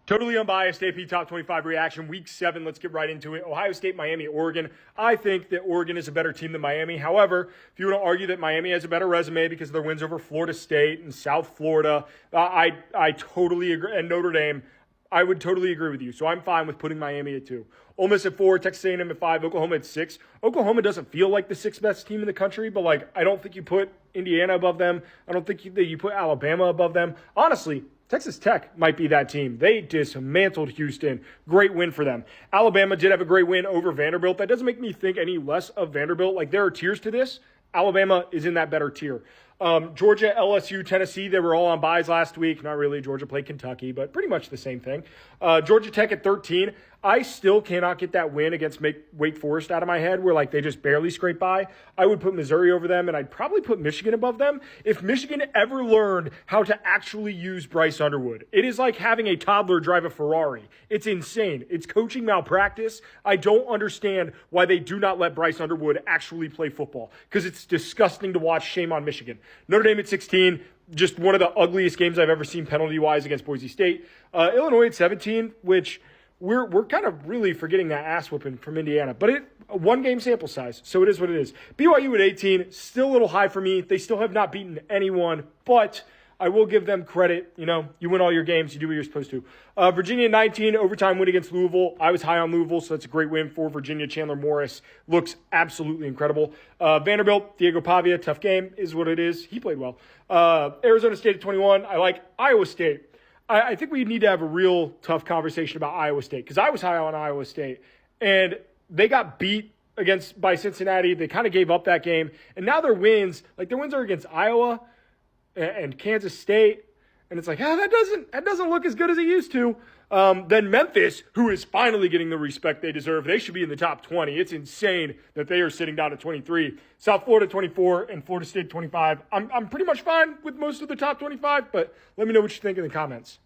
Totally unbiased AP Top 25 reaction. Week 7, let's get right into it. Ohio State, Miami, Oregon. I think that Oregon is a better team than Miami. However, if you want to argue that Miami has a better resume because of their wins over Florida State and South Florida, I totally agree. And Notre Dame, I would totally agree with you. So I'm fine with putting Miami at 2. Ole Miss at 4, Texas A&M at 5, Oklahoma at 6. Oklahoma doesn't feel like the 6th best team in the country, but I don't think you put Indiana above them. I don't think that you put Alabama above them. Honestly, Texas Tech might be that team. They dismantled Houston. Great win for them. Alabama did have a great win over Vanderbilt. That doesn't make me think any less of Vanderbilt. There are tiers to this. Alabama is in that better tier. Georgia, LSU, Tennessee, they were all on byes last week. Not really. Georgia played Kentucky, but pretty much the same thing. Georgia Tech at 13. I still cannot get that win against Wake Forest out of my head where they just barely scrape by. I would put Missouri over them, and I'd probably put Michigan above them. If Michigan ever learned how to actually use Bryce Underwood, it is like having a toddler drive a Ferrari. It's insane. It's coaching malpractice. I don't understand why they do not let Bryce Underwood actually play football because it's disgusting to watch. Shame on Michigan. Notre Dame at 16. Just one of the ugliest games I've ever seen penalty-wise against Boise State. Illinois at 17, which we're kind of really forgetting that ass whooping from Indiana. But one game sample size, so it is what it is. BYU at 18, still a little high for me. They still have not beaten anyone, but I will give them credit. You win all your games, you do what you're supposed to. Virginia at 19, overtime win against Louisville. I was high on Louisville, so that's a great win for Virginia. Chandler Morris looks absolutely incredible. Vanderbilt, Diego Pavia, tough game, is what it is. He played well. Arizona State at 21, I like Iowa State. I think we need to have a real tough conversation about Iowa State because I was high on Iowa State, and they got beat by Cincinnati. They kind of gave up that game, and now their wins are against Iowa and Kansas State, and it's that doesn't look as good as it used to. Then Memphis, who is finally getting the respect they deserve, they should be in the top 20. It's insane that they are sitting down at 23. South Florida 24 and Florida State 25. I'm pretty much fine with most of the top 25, but let me know what you think in the comments.